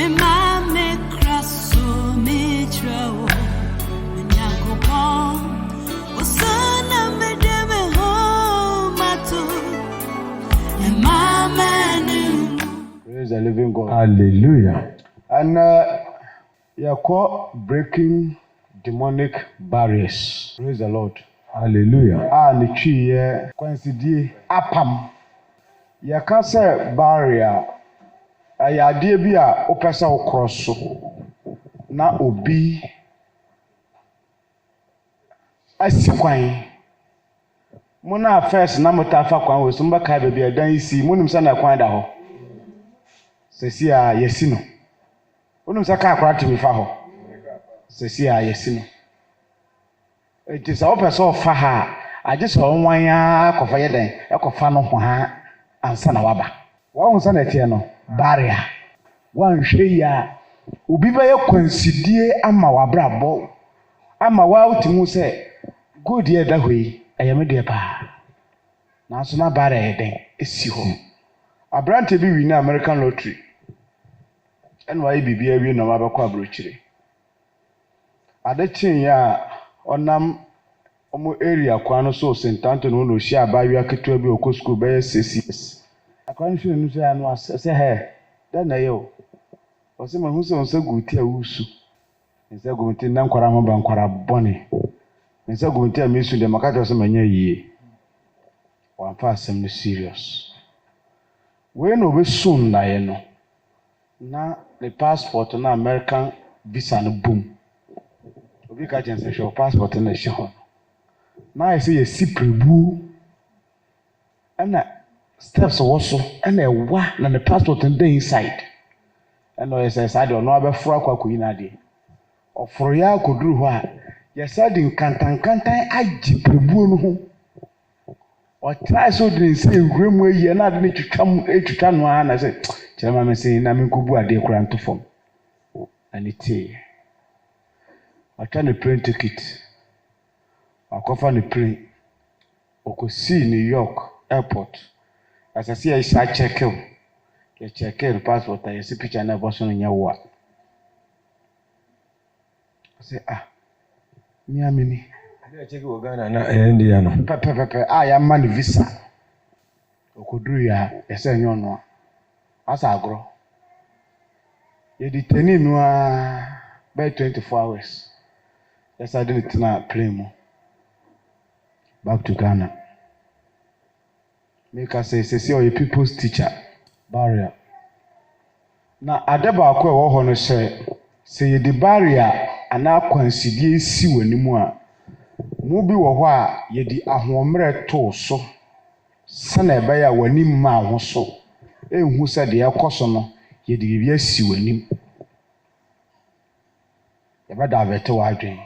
Praise the living God. Hallelujah. And you call breaking demonic barriers. Praise the Lord. Hallelujah. The tree coincide apam. You can say barrier. Ayade bi a opesa cross so na obi asikwan. Muna first na mutafa kwan we so mbaka be bi adan isi munum sa na kwan da ho. Sesi a yesi no. Unum sa ka akwa timi fa ho. Sesi a yesi no. It is a person fa ha. Aje so onwan ya kofa ye den. Ekofa no ho ha ansa na waba. Wa hunsa na tie no barrier. Wan hwe ya obi ba ye kwansidie ama wabrabo. Ama wa utimu se good ye da hoi. Ayame de pa. Na so na barrier den esi ho. Abrante bi wi na American lottery. And why bibia wi no mabakọ abrochire. Adechin ya onam omo area kwa no so sentanto no shi abawi aketua bi okọ school be CCS. Akwan hwe no so ya no se he. Da na yo. O se mahu se onse guti awusu. Nse guti na nkwara mo ba nkwara bone. Nse guti amesu de makato se manya yie. Wa fa asem no serious. We no be soon na ye no. Na the passport na American visa no boom. Obi ka chance show passport na show. Na I say ye siprebu. Ana steps also ana ewa na the passport and dey inside. And no say side no abefro akwakoyi na de. Ofro ya koduru ho a ye said in kantan agiprebu no ho. O try so dey say nwremu ayi na de twitwa no a na say Chama me say na me kubu ade kura ntofom. Anite. Aka ne plane ticket. Akofa ne plane. Okosi New York airport. As I see I check in. You check in passport I see picture na boso no nyawo. I say me amini. I check go Ghana na India no. Pepe ya man visa. Okoduru ya ese nyo no. Asa agro. Ye deteni no by 24 hours. Yes, I didn't na play mo. Back to Ghana. Make us say your people's teacher barrier. Na adeba akwa wo ho no say the barrier ana kwansidie si wanimu a mu bi wo ho a ye di ahomre to so sana ebe ya wani ma ho so ehu se de ekoso no ye di bibia si wanim ye ba da bete wa adwen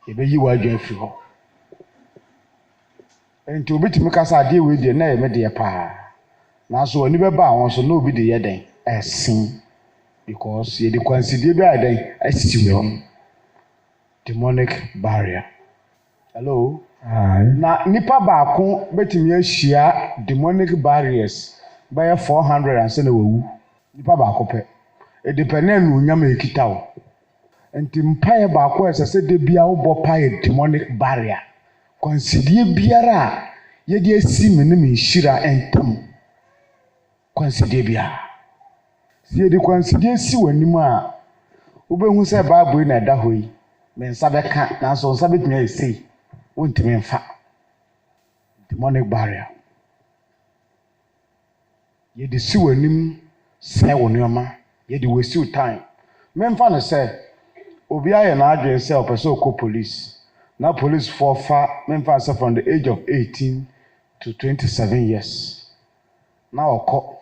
ye be yi wa adwen fi ho enti obitimi kasa ade we de na ye me de pa na so oni be ba won so na obi de ye den esin because ye di kwansidie bi aden asisi we demonic barrier. Hello. Hi. Na nipa baako betimi ahia demonic barriers by 400 and say na wawu. Nipa baako pe. E depend na unyam ekita wo. Enti mpae baako esese de bia wo bo pae demonic barrier. Kwansidie biara ye de asi me ne me hira entam. Kwansidie bia. Sie de kwansidie si wanim a wo behu se Bible na da hoyi. Men sabe ka na so sabe tumi esi. Wontimi mfa demonic barrier ye de si wanim se wonioma ye de wasi time memfa no se obi aye na adwen se opeso ko police na police for fa memfa se from the age of 18 to 27 years na okọ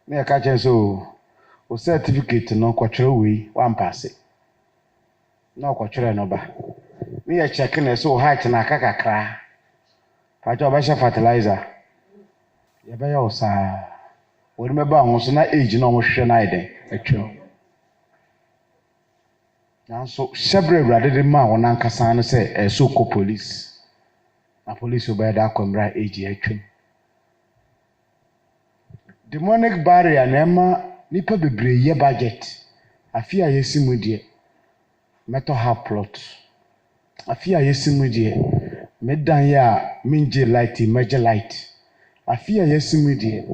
na ye ka chen so o certificate no kwotwere we wan pass na kwotwere no ba me ya check na so height na kakakra pa jo ba sha fertilizer ye ba ya osa wori me ba won so na age na mo hwehwe na iden atwa na so several brother de ma won ankasa no say so ko police na police oba da akwamra age atwa demonic barrier na ma nipa bebree ye budget afi a yesi mu de meto half plot afi a yesi mu de medan ya minje light emerge light afi a yesi mu de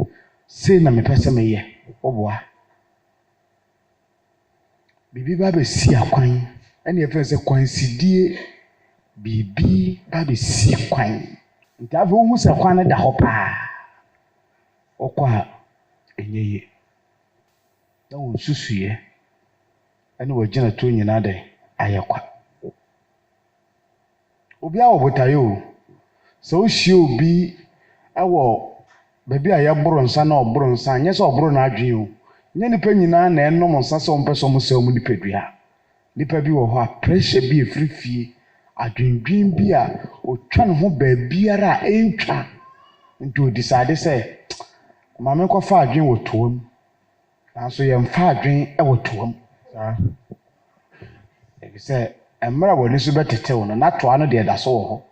sei na mepese meye oboa bibi ba be si akwan ene ye fese kwansidie bibi ba be si kwan nti afa hu se kwan da ho pa okwa enyeye na won susuye ene wagina to nyina dai ayekwa obi a obotayo so ohie obi awo baby a yaboro nsa na oboro nsa anye so oboro na adwen o nye nipa nyina na enom nsa so mpeso mo se mu nipadua nipa bi wo ho a pressure bi efrifie adwendwen bi a otwa ne ho baabiara a entwa nti o decide say maame ko fa adwen wo toam nanso ye mfa adwen e wo toam e say emra woni so betetew no na toa no de da so wo ho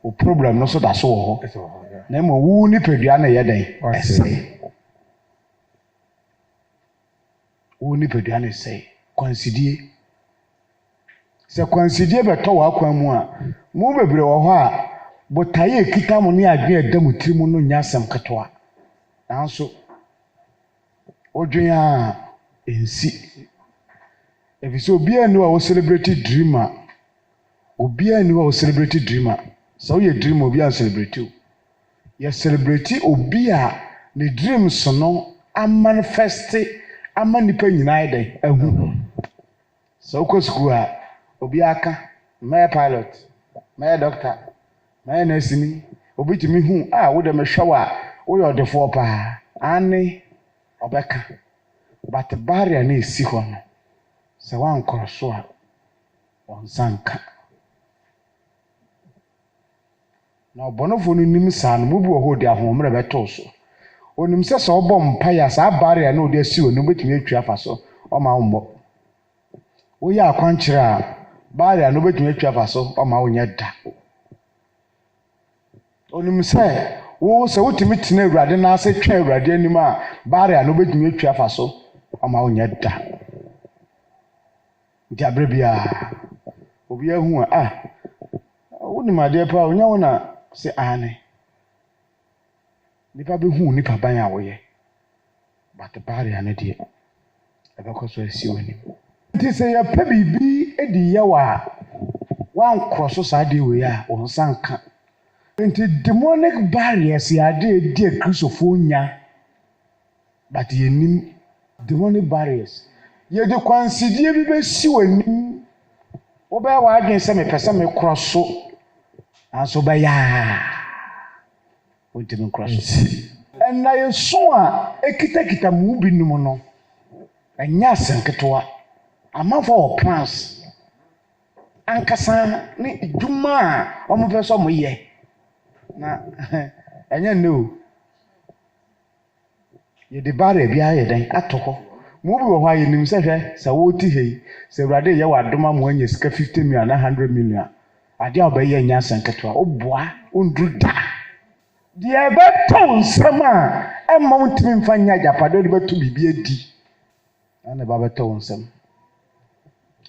o problem no so da so wo ho na mo wu nipadua na ye den ese wu nipadua na say consider se consider beto wa kwan mu a mu bebre wo ho a botaye kita mu ne adwen adam tirimu no nya asem ketoa nanso odwen a ensi ebiso obi anu a wo celebrate dreamer obi anu a wo celebrate dreamer so ye dream obi a celebrate o ye celebrate obi a ne dreams no a manifest ama nipa nyina ide ahu so ko school a obi aka my pilot my doctor my nurse obi timi hu wo de me hwa wo yo de fo pa ani obeka but barrier na esi ho no se wan kroso a won sanka na obonofo no nim sa no mubu ho de ahomre beto so onim se so obom mpa ya sa barrier na odi asi onu betumi atwa afa so o ma wo wo ya akwankyere a barrier no betumi atwa afa so o ma wo nya da onim se wo se wotimi tena awurade na ase twa awurade anim a barrier no betumi atwa afa so o ma wo nya da nti abrebia obi ahu a wonim ade pa onya wo na se ane nipa be hu nipa ban a woye but barrier na de ebekoso asi wani nti se ya pa bibi edi yawa wan kroso sa de we a won sanka nti demonic barriers ya de Christopher nya but yenim demonic barriers ye de kwansidie bi be si wani wo be wa adwen se me pese me kroso anso ba ya wontimi kroso na yeso a ekitakita mu bi num no anya senketoa amafo o plans ankasa ne dwuma a omo pese omo ye na enya no ye de bare bia ye den atoko mu bi wo ha ye nim se hwe se wo ti hei se urade ye wadoma mo anya sika 50 million na 100 million ade a obaye anya senketoa oboa ondru da de beto nsema emma untimi mfanya japado de beto bibi edi ana ba beto nsem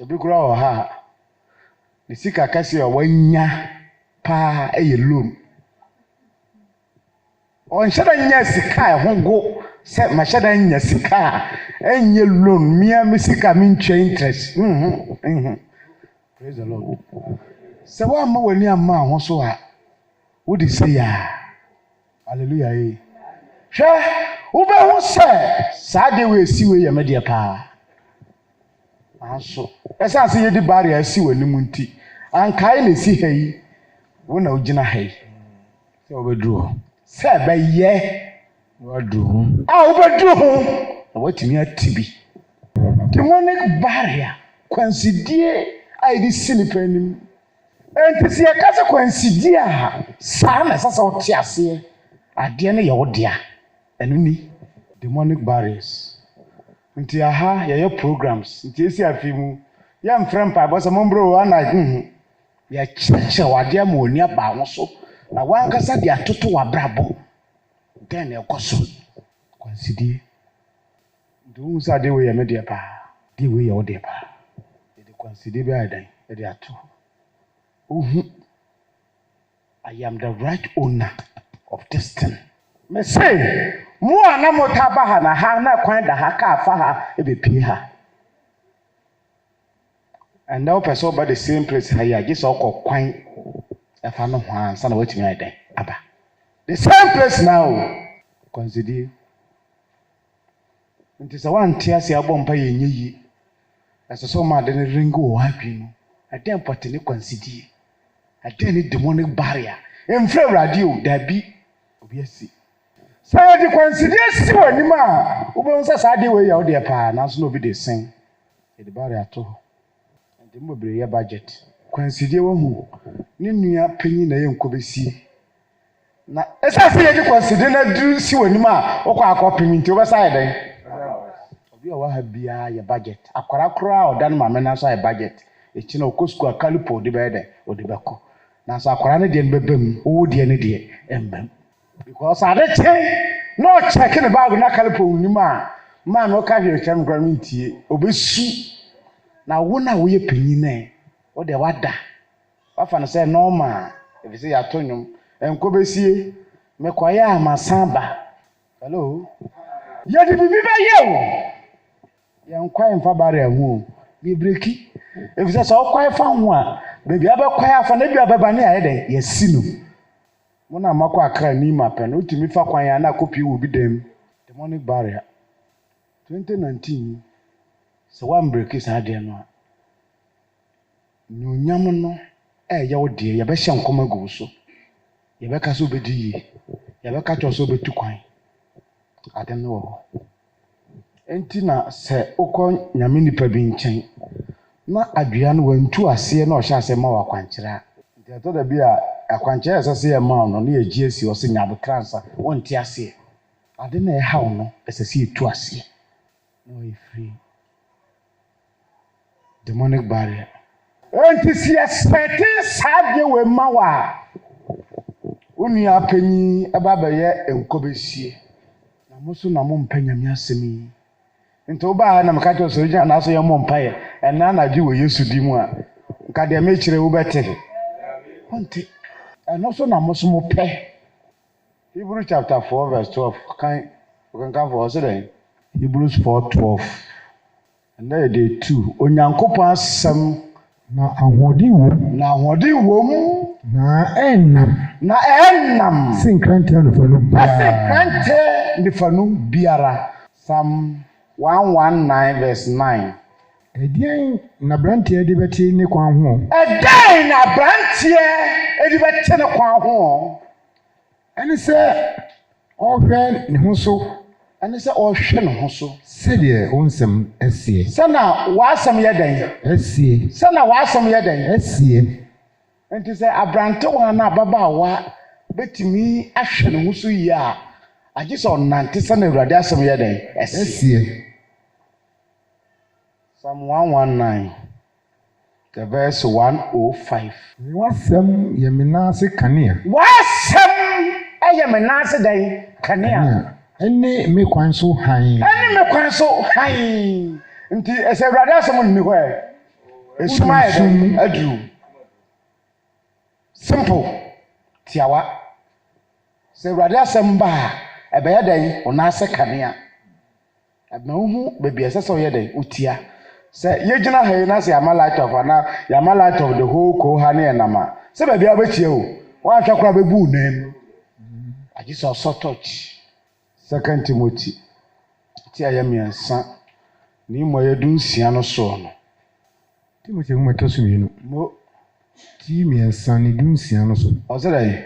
obi kura o ha ni sika kase o wanya pa eye loan on shada nya sika hongo se ma shada nya sika enye loan mia me sika me ntwa interest praise the Lord se wa ma wani amma ho so a wo di se ya hallelujah eh hwe wo be ho se sa de we si we ye me de pa aso esa se ye di barrier si wani mu nti ankai na si hai wo na ugina hai se obedru se be ye wadru obedru watimi atibi demonic barrier kwansidie ai di silipanim enti se yakase kwansidie a sa na sasa oti ase ade ne ye wodia enu ni demonic barriers nti aha ye programs nti esi afimu ya mfrem pa bosa mombro ana ya cheche wade am oni aba ho so na wankasa de atoto wabrabo den e koso kwansidie Do say dey we me dey pa. Dey we your dey pa. Dey consider be adan. Dey ato. I am the right owner of this thing. Me say, mo ana mo taba ha na kwan da ha ka fa ha e be pie ha. And now person about the same place ha ya just okọ kwan e fa no ho ansa na watimi adan aba. The same place now. Consider. Nti se wan tia se abọ mpa ye nyeyi. Ese so ma de ringo o adwi no. Adan pote ne consider. Adan ni demonic barrier. Emfra radio dabi obi asi. Say the consider si wani ma. Ube unsa sa de we ya o de pa na so no bi de sen. E de barrier to. Nti mo bre ye budget. Consider wo hu. Ni nua panyi na ye nkobesi. Na esa se ye de consider na du si wani ma. Okọ akọpimi nti obe sa ye den. Obi o wa ha bia ye budget. Akwara kura o dan ma me na so ye budget. Echi na okosku akalipo de be de o de beko. Na so akwara ne de bebem o de ne de embem because ade che no check ne bag na kalipo nim a ma no ka hwe chem grantie obesu na wo na wo ye panyin na o de wada wafa no say normal if say ya tonyum enkobesie me kwaya amasamba hello ye di bibi ba ye o ye nkwai mfa bare ahu ye breki if say so kwai fa ho a baby abekwai afa na bia baba ne aye den yesi no mona makwa akra ni mapen no timi fa kwan ya na kopi wo bi dem demonic barrier 2019 so one break is ade no nyonyam no ye wo de ye be hye nkoma go so ye be ka so be di ye be ka cho so be tu kwan ade no wo enti na se ukọ nyame nipa bi nchen na adua no wantu ase na o hye ase ma wa kwankyera nti to da bi a akwankyera asase ya ma no na ye gi asi o se nyabo transa wonti ase ade na e haw no asase etu ase no e free demonic barrier enti si expect sadie we ma wa unu apanyi ababa ye enkobesie na muso na mo mpanyame asemi nti oba na maka to so nya na so ye mo mpaye ena na gi we Yesu di mu a nka de me kire wo bete onti eno so na mo so mo pe Hebrews chapter 4 verse 12 can come for us then Hebrews 4:12 and there day 2 onyankopon asem na ahodi wo na enam sinkrante no fanu biara Psalm 119 verse 9 Edian na brantie de beti ne kwan ho Edian na brantie de beti ne kwan ho ene se ohwe ne ho so ene se ohwe ne ho so se de onsem asie sana wasam ye den asie sana wasam ye den asie enti se abrante wa na babaawa betimi ahwe ne ho so yi a agi so nante sana Awurade asem ye den asie Psalm 119 the verse 105 wasam ye menase kanea wasam ye menase den kanea ene me kwan so han nti ese Awurade asem ni ho esuma ye adu simple tiawa se Awurade asem ba ebe ye den onase kanea abahu bebi esese ye den utia se yegyina ha na se amalight of na amalight of the whole ko ha na enama se bebi abechie o wa atwa kra bebu nam agi so so touch 2 Timothy ti ayamiansa ni moye dunsia no so no Timothy mo to suminu mo ti miansa ni dunsia no so o se dai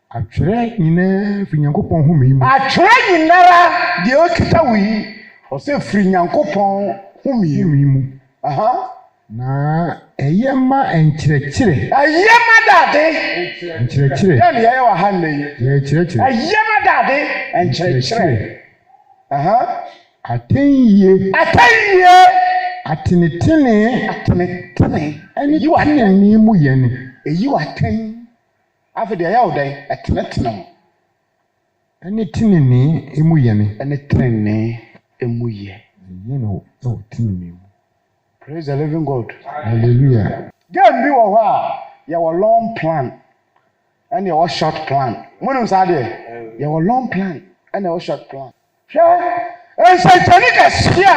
atwere nyina fi Nyankopon ho mi atwere nyinara de o kita wi o se firi Nyankopon ho mi mu aha na eyema enkyerɛkyerɛ enkyerɛkyerɛ ya ne ya wa han ne ye kyerɛkyerɛ eyema dade enkyerɛkyerɛ aha atenye atenetene ani yi wa ni mu ye ni eyi wa ten afede ya wo dan atenetene mo ani tenene emu ye ni ani tenene emu ye You know, oh, team. Praise the living God. Hallelujah. Game bi wɔ hɔ a yɛwɔ long plan ɛna yɛwɔ short plan. Monim saa deɛ? Yɛwɔ long plan ɛna yɛwɔ short plan. Hwɛ nsɛnkyɛnni kɛseɛ a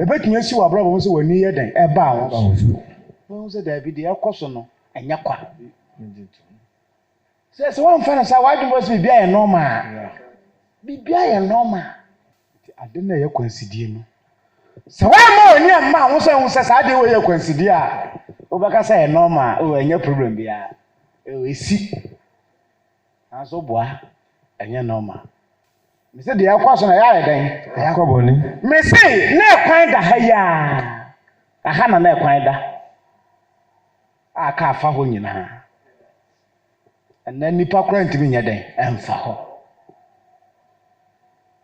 ebetumi esi wɔ abrabɔ mu sɛ wɔn ani yɛ den ɛba a wɔn so. Wɔn sɛ daabi deɛ ɛkɔ so no ɛnyɛ kwa. Sɛ wɔn mfa no saa wɔadwuma bɔ sɛ biribi ayɛ normal. Biribi ayɛ normal. Ade na ɛyɛ kwansidie no. Sɛ wɔama oni amma a wɔn sɛ saa de wɔyɛ kwansidie a wobɛka sɛ ɛyɛ normal o ɛnyɛ problem biara. Esi. Nanso boa ɛnyɛ normal. Mese deɛ ɛkɔ so na ɛyɛ ayɛ den. Ɛyɛ akɔ bɔne. Mese na ɛkwan da ha yi a. Aha na ɛkwan da. A ka afa hɔ nyinaa. Ɛnna nipa kora ntumi nyɛ den ɛmfa hɔ.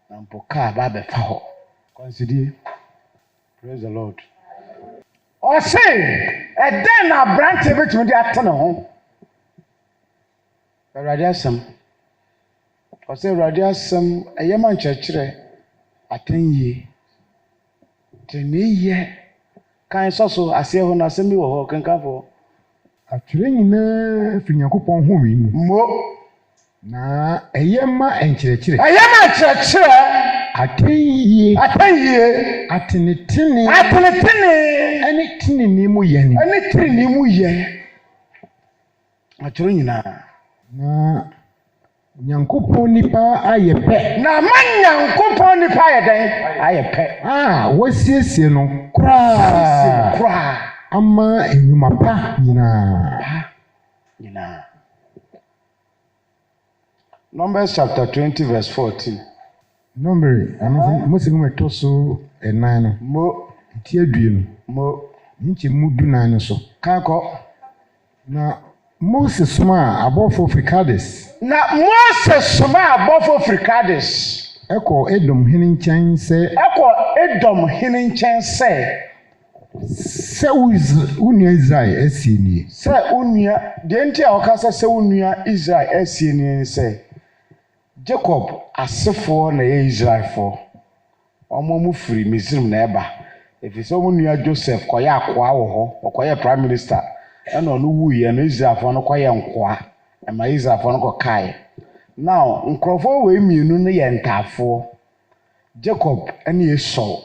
Na mpo kaa ba bɛfa hɔ. Kwansidie. Praise the Lord. Ɔse ɛdɛn na aberante betumi de ate ne ho. Awurade asɛm. Ɔse Awurade asɛm ɛyɛ ma nkyerɛkyerɛ atɛn yie. Tene yie. Kan sɔ so aseɛ hɔ na asɛm bi wɔ hɔ kenkanfo. Atwerɛ nyinaa firi Nyankopɔn ho wi mu. Mo. Na ɛyɛ ma nkyerɛkyerɛ. Ɛyɛ ma nkyerɛkyerɛ. Atɛn yie. Atenetene. Ɛne tenene mu yɛ ne. Atwerɛ nyinaa. Na Nyankopɔn nipa ayɛ pɛ. Na ma Nyankopɔn nipa ayɛ den ayɛ pɛ. Wɔsiesie no koraa. Ama enyuma pa nyinaa. Numbers chapter 20 verse 14. Number, Mose go to so e nan no. Mo ti adue no. Mo nche mu du nan no so. Kanko. Na Mose soma abofo Frikades. Na Mose soma abofo Frikades. Eko Edom hene nkyɛn sɛ. Sɛ unua Israel asie nie. Sɛ unua de nti a ɔkasa sɛ unua Israel asie nie sɛ Jacob asefo na yɛ Israelfo. Ɔmo mu firi Misrim na ɛba. Efisɛ ɔmo nua Joseph kɔyɛ akoa wɔ hɔ, ɔkɔyɛ prime minister. Ɛna ɔno wuiɛ no Israelfo no kɔyɛ nkoa. Ɛma Israelfo no kɔkae. Now nkurɔfo wɔ emienu no yɛ ntaafo. Jacob ɛne Esau.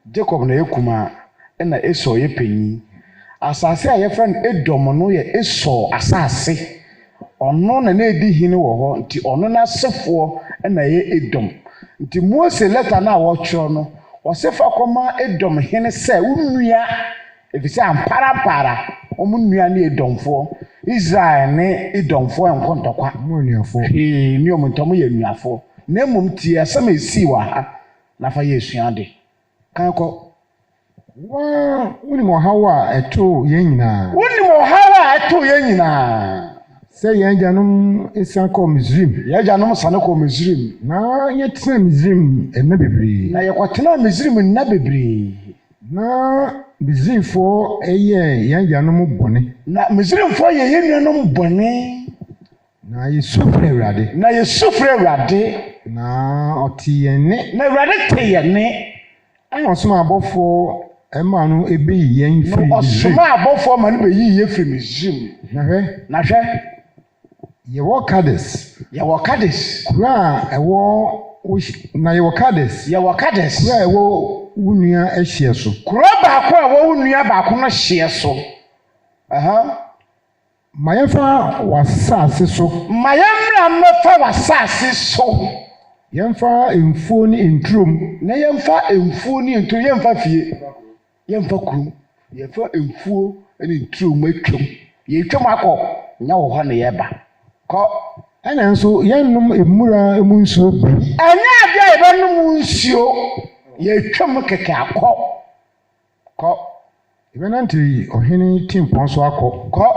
Jacob na yɛ kuma ɛna Esau yɛ panyin. Asase a yɛfrɛ no Edom no yɛ Esau asase. Ɔno na edi hene wɔ hɔ nti ɔno na sefoɔ ɛna yɛ Edom. Nti Mose letter na wɔtwerɛ no wɔsefa kɔma Edom hene sɛ unua efisɛ ampara ɔmo nua ne Edomfoɔ. Israel ne Edomfoɔ nkɔntɔkwa. Mo nuafo. Ne ɔmo ntɔmo yɛ nuafo. Na mmom tie asɛm esi wɔ ha na fa yɛ esuade. Kan kɔ. Unim ɔhaw a ɛto yɛn nyinaa. Sɛ yɛn agyanom esian kɔ Misrim. Yɛn agyanom sane kɔ Misrim. Na yɛtena Misrim nna bebree. Na yɛkɔtena Misrim nna bebree. Na Misrimfoɔ ɛyɛ yɛn agyanom bɔne. Na Misrimfoɔ yɛ yɛn nuanom bɔne. Na yɛsu frɛ Awurade. Na ɔte yɛn ne. Na Awurade te yɛn ne. Ɛna ɔsoma abɔfoɔ ɛma no ebeyi yɛn firi Misrim. Ɔsoma abɔfoɔ ma no beyi yɛn firi Misrim. Na hwɛ. Yɛwɔ Kades. Kura yɛwɔ Kades. Kura ɛwɔ unua ɛhyɛ so. Kura baako a ɛwɔ unua baako no hyɛ so. Ma yɛmfa w'asase so. Yɛmfa mfuo ne nturom. Na yɛmfa mfuo ne nturom yɛmfa fie. Yɛmfa kurom. Yɛmfa mfuo ne nturom atwam. Yɛtwam akɔ nya wɔ hɔ ne yɛba. Kɔ. Ɛna nso yɛnnom emura emu nsuo bi. Ɛnyɛ ade a yɛbɛnom nsuo. Yɛtwam kɛkɛ akɔ. Kɔ. Yɛbɛnante ɔhene timpɔn so akɔ. Kɔ.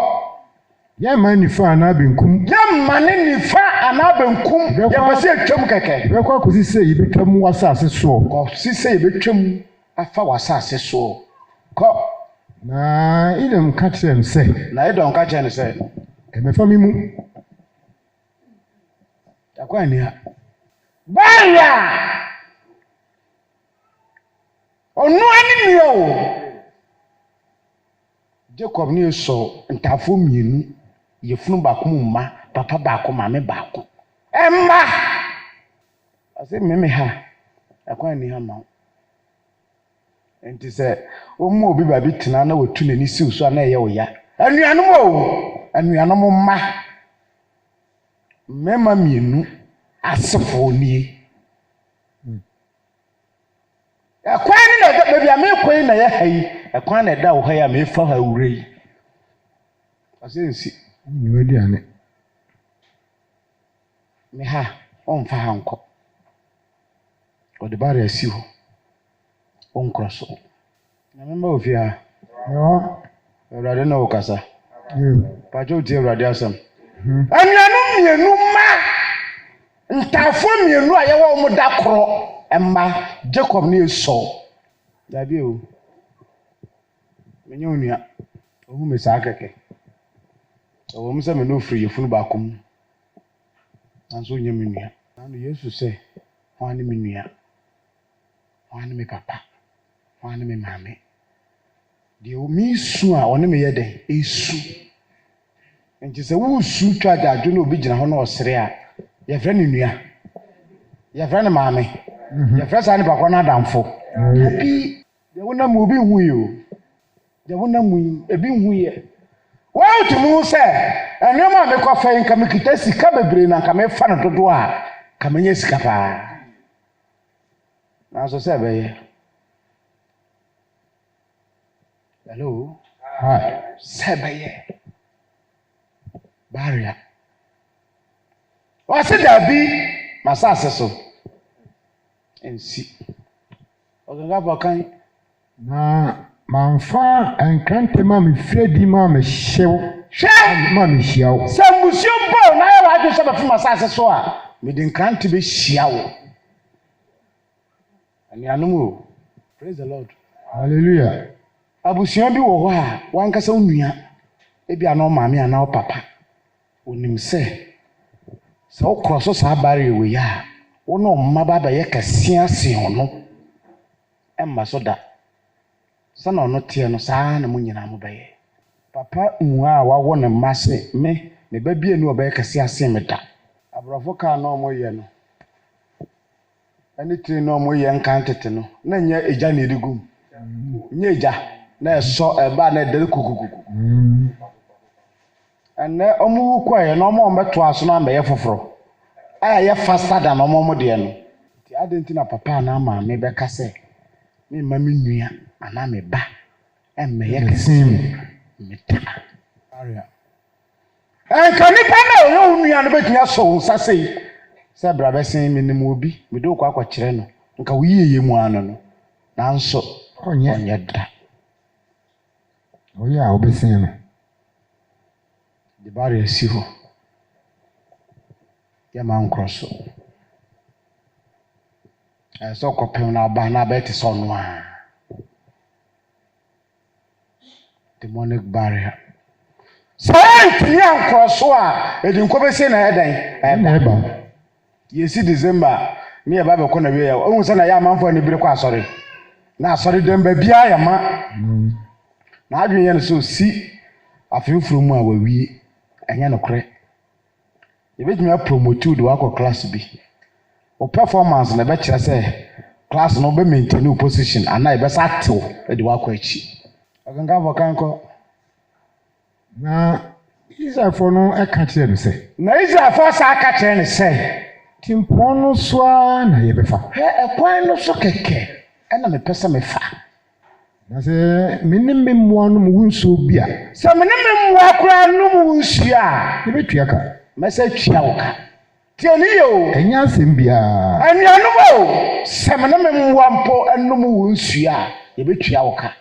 Yɛmma nifa anaa benkum. Yɛmma ne nifa anaa benkum. Yɛbɛsɛ yɛtwam kɛkɛ. Yɛbɛkɔ akɔsi sɛ yɛbɛtwam w'asase soɔ. Kɔsi sɛ yɛbɛtwam afa w'asase soɔ. Kɔ. Na Edom ka kyerɛ no sɛ. Ɛmɛfa mi mu. Akwa ni ha. Baya. Ono ani nua o. Jacob ni so ntafo mienu yefunu baako mma papa baako maame baako. Emma. Ase meme ha. Akwan ni ha ma. Enti se omu obi ba bi tena na watu n'ani siw so na eye oya. Anuanom o. Anuanom mma. Mema mienu asefo nie. Akwan ni na baby amekwan na ya hayi. Akwan na da wo ha ya mefa ha wurei. Ase nsi. Ni wadi ane. Me ha onfa hanko. Ode bare asiho. Onkroso. Na memba ofia. Yo. Ewrade na okasa. Pajo ti ewrade asam. Anuanu mienu ma. Ntafo mienu a yewo mu da koro. Emma Jacob ni eso. Dabi o. Menyo nua. Ohu me sa keke. Owo mu se me no free yefunu ba kom. Anso nya me nua. Na Yesu se, "Ho ani me nua. Ho ani me papa. Ho ani me mame." De o mi su a one me ye den, esu. Enti se wo su twa dadwo na obi gina ho na osere a, ye fra ni nua. Ye fra ni mame. Ye fra sa ni papa na adamfo. Abi de wona mu obi hu yo. De wona mu ebi hu ye. Wa tumu se, enema me ko fa nka me kita sika bebre na nka me fa no dodo a, ka me nya sika pa. Na so se be ye. Hello. Hi. Sebeye. Barrier. What's it that be? Masasa so. Ensi. Ogaga bokan. Na manfa enkante ma me fredi ma me hyew. Hwe! Ma me hyiaw. Samusio bo na ya wadwe se be masasa so a. Me de nkante be hyiawo. Ani anumu. Praise the Lord. Hallelujah. Abusia bi wo ho a wankasa onua ebi ana maame ana papa onim se okroso sa bare we ya wo no mma baba ye kase ase ono emma so da sana ono tie no saa na munyina mo baye papa nwa a wawo ne mma se me ba bie nu obaye kase ase me da abrofo ka na omo ye no ani tiri na omo ye nkantete no na nya eja na edigum nya eja na so eba na dere kukukuku ene omu kwaye na omo meto aso na mbe ye foforo ye faster than omo de no ti adenti na papa na ma me be ka se me ma me nua ana me ba emme ye kasim me ta area kan ni pa na yo nua no betia so nsa sei se bra be sen me nim obi me do kwa kire no nka wo yeye mu ano no nanso onye dra. Oya obesen no. The barrier siho. Ya man cross. So kopem na ba na beti so no a. Demonic barrier. Say ya cross a edin ko be se na hedan. Na eba. Yesi December ni e ba be ko na we ya. Ohun se na ya manfo ni bire ko asori. Na asori dem ba bia ya ma. Na adwen ye no so si afimfuru mu a wawie enya no kore ye betumi a promote do akọ class bi o performance na be kire say class no be maintain position ana e be sa tew e de wakọ achi aganga vokan ko Na Israelfo no eka kire no se. na Israelfo sa aka kire ne say Timpon no so na ye befa. ekwan no so keke ena me pese me fa Na se menim memmoa no mu nso bia. se menim memmoa kura no mu nsu a Ye betua ka. mese tua wo ka tie ni yo Enya asem bia. anuanu mo se menim memmoa mpo enum wo nsu a ye betua wo ka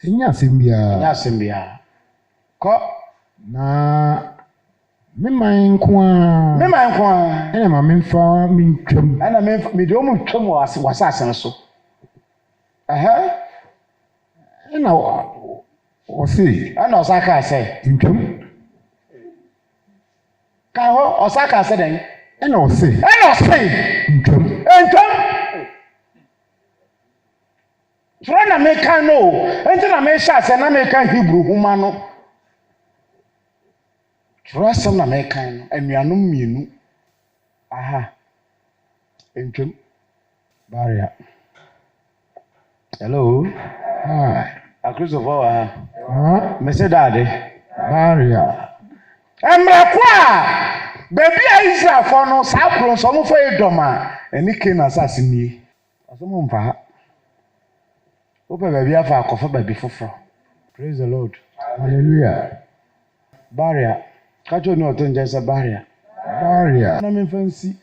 Enya asem bia. nya asembia ko Na me man ko a. me man ko a Ena ma memfa mentwam. ana me do mu twam wasase no so aha Ena o se ana osaka say ntwam. ka ho osaka say den Ena o se ana say ntwam. entom twerɛ na meka no enti na mehyɛ ase na meka Hebrew homa no twerɛ asɛm na meka no anuanom mmienu aha entwem barrier hello Christopher Mr. Daddy barrier emrako a baby Israel for no saa kro so mo fa edoma eni Canaan asase nie aso mo mfa opa baby afa akofa baby foforo praise the Lord hallelujah barrier kajo ni oto nje se barrier na me fancy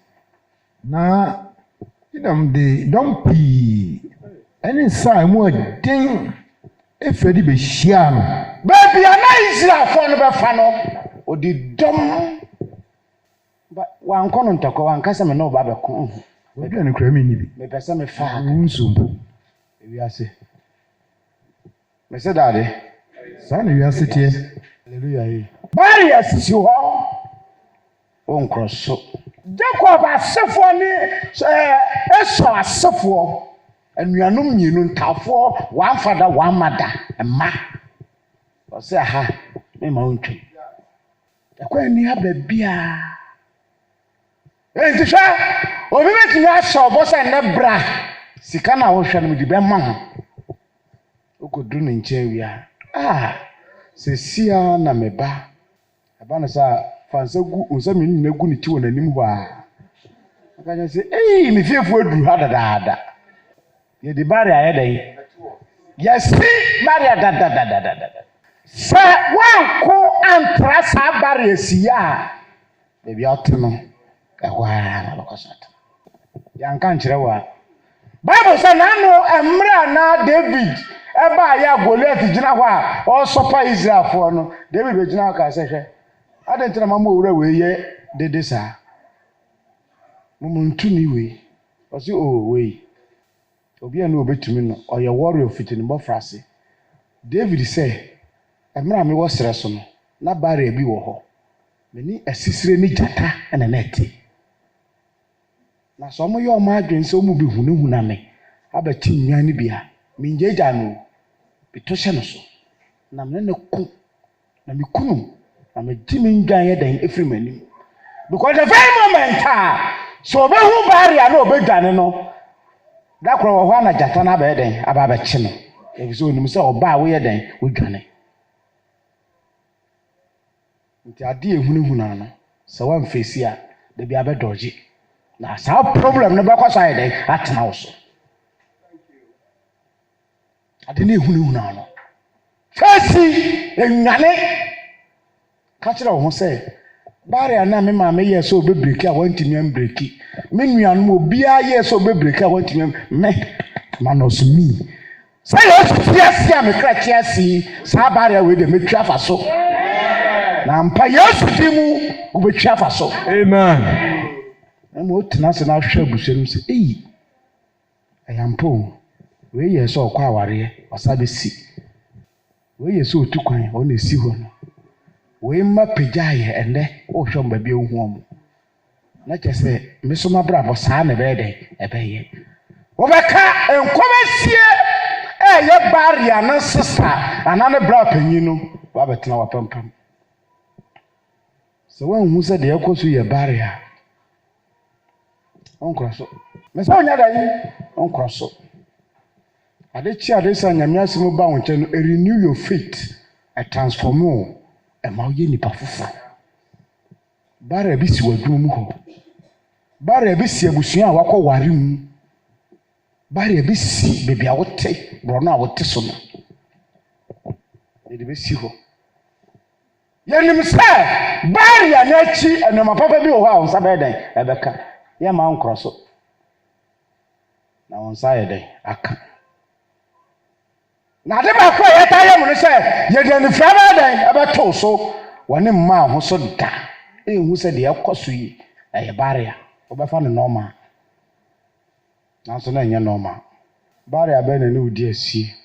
na idam de dompi any sign mo den efedi be hia no baby ana Israel for no be fa no odi dom ba wan kono ntako wan kasa me no ba be ko we bi an kra mi ni bi me pesa me fa nsumbu ewi ase me se Daddy sa na wi ase tie hallelujah barrier si ho on crosso Jacob asefo ni Esau asefo anuanom mienu ntafo one father one mother emma o se aha me ma ontwe ekwa ni aba bia enti hwa obi betimi asho bo se ne bra sika na wo hwa no di be ma ho okoduru ne nche wia se sia na meba aba na sa fansa gu unsa mi na gu ni ti wona nim ho aka nya se me fiefo aduru ha dadaada ye di bari aye den yes bari dadaada sa wanko antra sa bari esia be bi otno ehwa na lokosata yanka nkyere wa Bible say na no emra na David eba ya Goliath gina ho a o sopa Israel fo no David be gina ka se hwe adentina mama owura we ye dede sa mumuntu ni we o si we obi anu obetumi no oye warrior fitini bo frase David say emra me wo sere so no na bare bi wo ho meni asisire ni jata na neti na so mo yo ma adwen so mu bi hunu na me abati nwan ni bia me njeja no bito hye no so na me ne ku na me kunu na me di me ndwan ye dan efiri manim because the very moment so be hu barrier na obedwane no da kro wo ho na jata na ba den aba ba kye no e so onim se oba wo ye den wodwane nti ade ehunu na no se wan fesi a da bia be doje na sa problem no be kwaso aye den atena wo so ade ne ehunu na no fesi enwane ka kire wo se barrier na me ma me ye so be break a wantimi am break me nuan mo bia ye so be break a wantimi me manos me say yes ya me kra chiasi sa barrier we de me twa fa so na mpa yesu dimu go be twa fa so Amen. mo tena se na hwa busenum se ayampo we ye so kwa aware osabe si we ye so otukwan o na si ho no we ma pejaye ende o hwom ba bi ohu omo na kese me so ma bra bo sa na be den ebe ye wo beka enkomesie ye barrier na sisa anane bra panyin no wa betena wa pampam so wan hu se de yakoso ye barrier on crosso me sa onya dai on crosso ade chi ade sa nyame asemu ba wonche no renew your faith a transform you ema oye nipa foforo barrier bi si wadwum mu ho barrier bi si abusua a wakọ ware mu barrier bi si bebi a wote brono a wote so no be si ho yenim se barrier na chi enoma papa bi wo ha on sa be den ebeka ye ma nkroso na on sa ye den aka na de ba ko ye ta ye mu se ye de ni fra ba den ebeto so woni mma ho so da ehu se de yakoso yi eye barrier obefa ne normal na so na nya normal barrier be na ni udi asie